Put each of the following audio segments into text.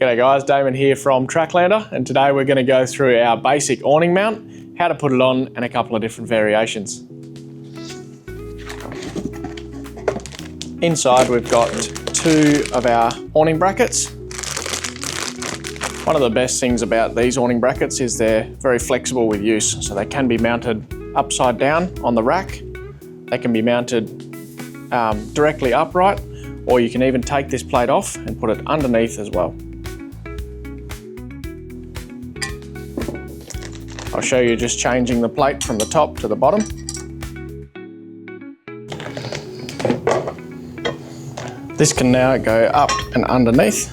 G'day guys, Damon here from Tracklander, and today we're going to go through our basic awning mount, how to put it on, and a couple of different variations. Inside we've got two of our awning brackets. One of the best things about these awning brackets is they're very flexible with use, so they can be mounted upside down on the rack. They can be mounted directly upright, or you can even take this plate off and put it underneath as well. I'll show you just changing the plate from the top to the bottom. This can now go up and underneath.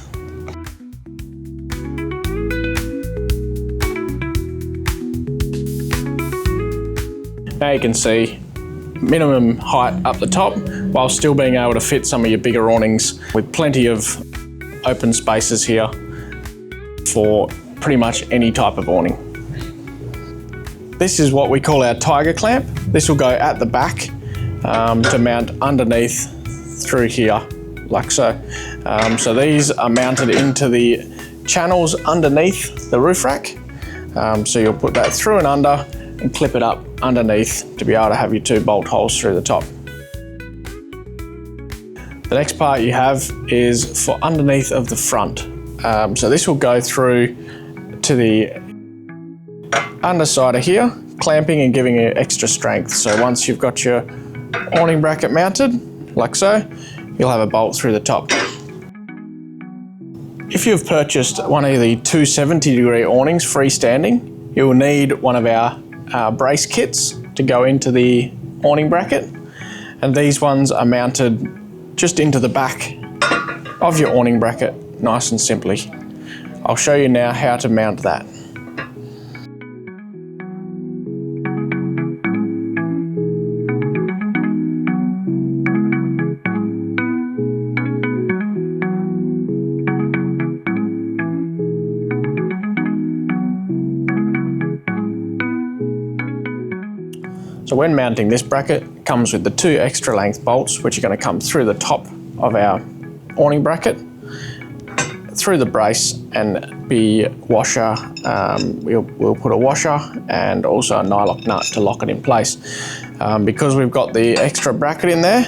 Now you can see minimum height up the top while still being able to fit some of your bigger awnings with plenty of open spaces here for pretty much any type of awning. This is what we call our tiger clamp. This will go at the back to mount underneath through here, like so. So these are mounted into the channels underneath the roof rack. So you'll put that through and under and clip it up underneath to be able to have your two bolt holes through the top. The next part you have is for underneath of the front. So this will go through to the underside of here, clamping and giving it extra strength. So once you've got your awning bracket mounted, like so, you'll have a bolt through the top. If you've purchased one of the 270-degree awnings freestanding, you'll need one of our brace kits to go into the awning bracket, and these ones are mounted just into the back of your awning bracket, nice and simply. I'll show you now how to mount that. So when mounting this bracket, it comes with the two extra length bolts, which are going to come through the top of our awning bracket, through the brace, and be washer. We'll put a washer and also a nylock nut to lock it in place. Because we've got the extra bracket in there,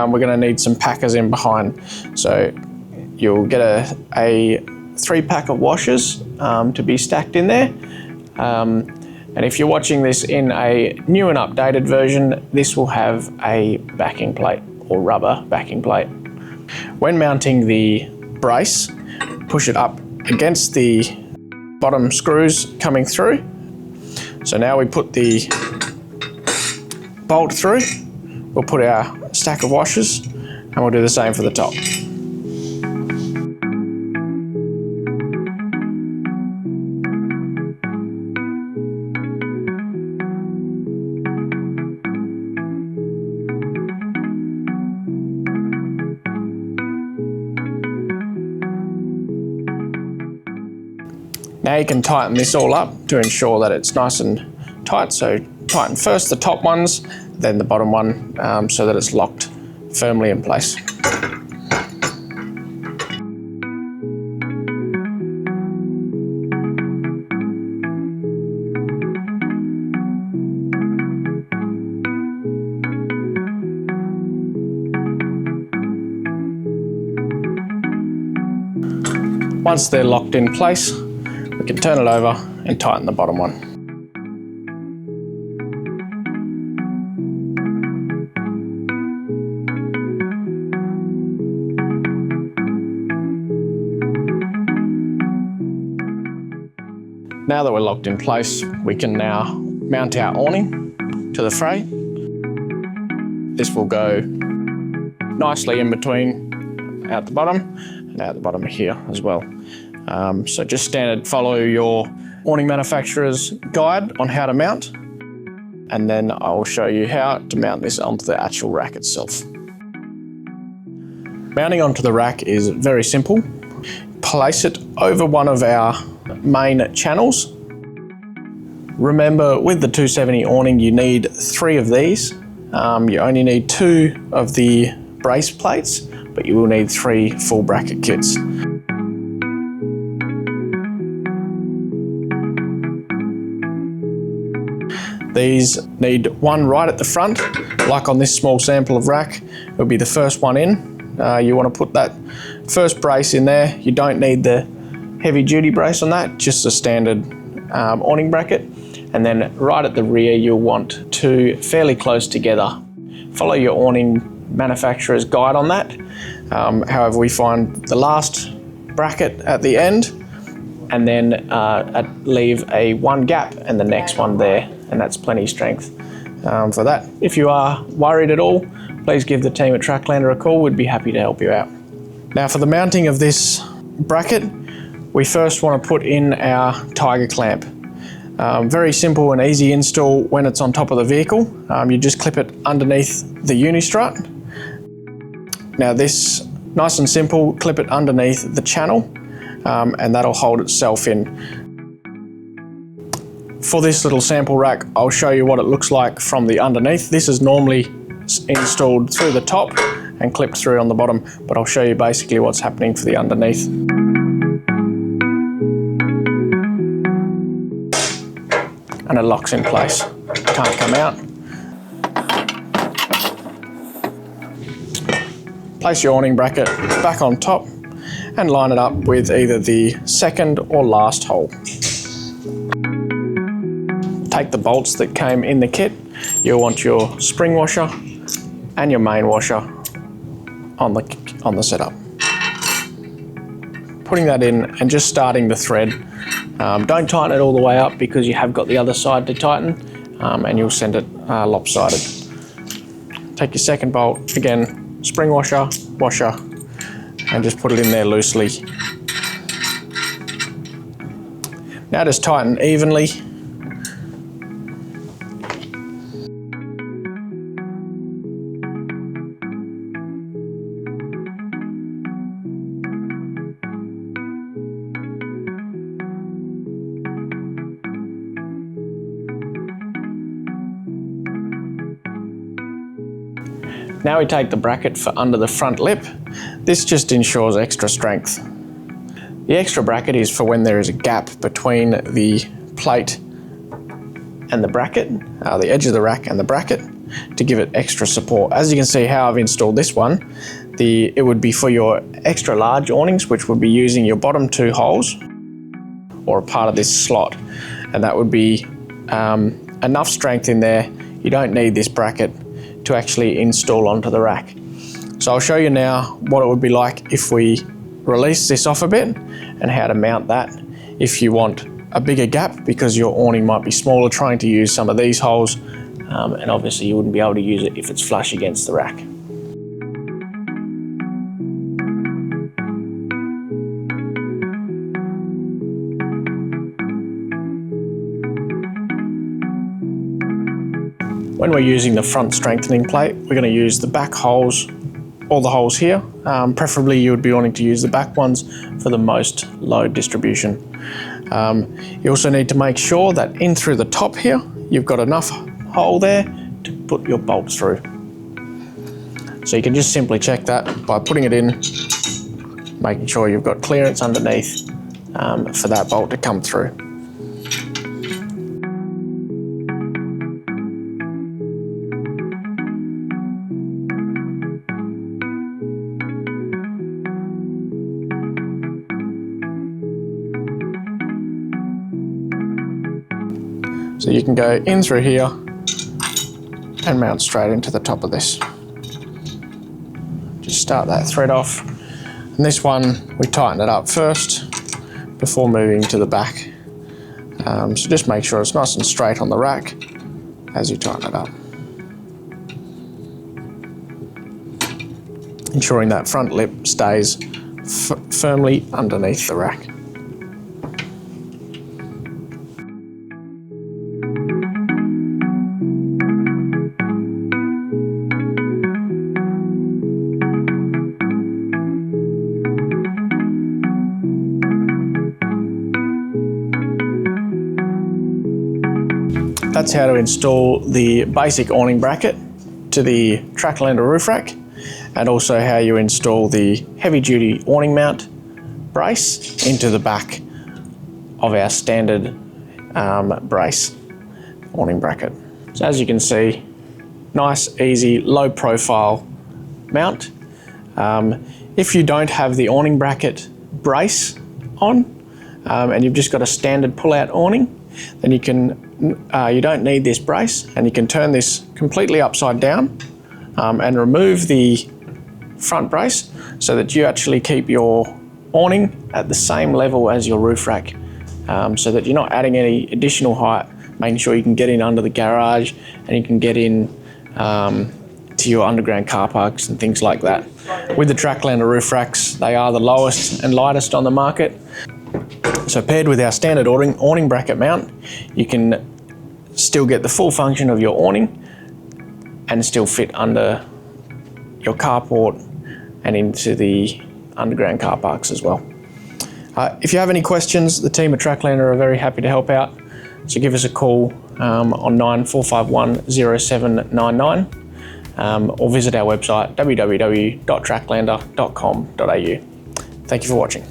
we're going to need some packers in behind. So you'll get a 3-pack of washers to be stacked in there. And if you're watching this in a new and updated version, this will have a backing plate or rubber backing plate. When mounting the brace, push it up against the bottom screws coming through. So now we put the bolt through, we'll put our stack of washers, and we'll do the same for the top. Now you can tighten this all up to ensure that it's nice and tight. So tighten first the top ones, then the bottom one, so that it's locked firmly in place. Once they're locked in place, we can turn it over and tighten the bottom one. Now that we're locked in place, we can now mount our awning to the fray. This will go nicely in between out the bottom and out the bottom here as well. So just standard follow your awning manufacturer's guide on how to mount, and then I will show you how to mount this onto the actual rack itself. Mounting onto the rack is very simple. Place it over one of our main channels. Remember, with the 270 awning, you need 3 of these. You only need 2 of the brace plates, but you will need 3 full bracket kits. These need one right at the front, like on this small sample of rack. It'll be the first one in. You want to put that first brace in there. You don't need the heavy duty brace on that, just a standard awning bracket. And then right at the rear, you'll want two fairly close together. Follow your awning manufacturer's guide on that. However, we find the last bracket at the end, and then leave one gap and the next one there, and that's plenty strength for that. If you are worried at all, please give the team at Tracklander a call. We'd be happy to help you out. Now for the mounting of this bracket, we first want to put in our tiger clamp. Very simple and easy install when it's on top of the vehicle. You just clip it underneath the uni-strut. Now this, nice and simple, clip it underneath the channel, and that'll hold itself in. For this little sample rack, I'll show you what it looks like from the underneath. This is normally installed through the top and clipped through on the bottom, but I'll show you basically what's happening for the underneath. And it locks in place, can't come out. Place your awning bracket back on top and line it up with either the second or last hole. Take the bolts that came in the kit. You'll want your spring washer and your main washer on the setup. Putting that in and just starting the thread. Don't tighten it all the way up because you have got the other side to tighten, and you'll send it lopsided. Take your second bolt, again, spring washer, washer, and just put it in there loosely. Now just tighten evenly. Now we take the bracket for under the front lip. This just ensures extra strength. The extra bracket is for when there is a gap between the plate and the bracket, the edge of the rack and the bracket, to give it extra support. As you can see how I've installed this one, it would be for your extra large awnings, which would be using your bottom two holes or a part of this slot. And that would be enough strength in there. You don't need this bracket to actually install onto the rack. So I'll show you now what it would be like if we release this off a bit and how to mount that if you want a bigger gap, because your awning might be smaller trying to use some of these holes, and obviously you wouldn't be able to use it if it's flush against the rack. When we're using the front strengthening plate, we're going to use the back holes, all the holes here. Preferably you would be wanting to use the back ones for the most load distribution. You also need to make sure that in through the top here, you've got enough hole there to put your bolts through. So you can just simply check that by putting it in, making sure you've got clearance underneath for that bolt to come through. So you can go in through here and mount straight into the top of this. Just start that thread off. And this one, we tighten it up first before moving to the back. So just make sure it's nice and straight on the rack as you tighten it up. Ensuring that front lip stays firmly underneath the rack. That's how to install the basic awning bracket to the Tracklander Roof Rack, and also how you install the heavy duty awning mount brace into the back of our standard brace awning bracket. So as you can see, nice, easy, low profile mount. If you don't have the awning bracket brace on, and you've just got a standard pull-out awning, then you don't need this brace, and you can turn this completely upside down and remove the front brace so that you actually keep your awning at the same level as your roof rack, so that you're not adding any additional height, making sure you can get in under the garage and you can get in to your underground car parks and things like that. With the Tracklander roof racks, they are the lowest and lightest on the market. So paired with our standard awning bracket mount, you can still get the full function of your awning and still fit under your carport and into the underground car parks as well. If you have any questions, the team at Tracklander are very happy to help out. So give us a call on 9451 0799 or visit our website www.tracklander.com.au. Thank you for watching.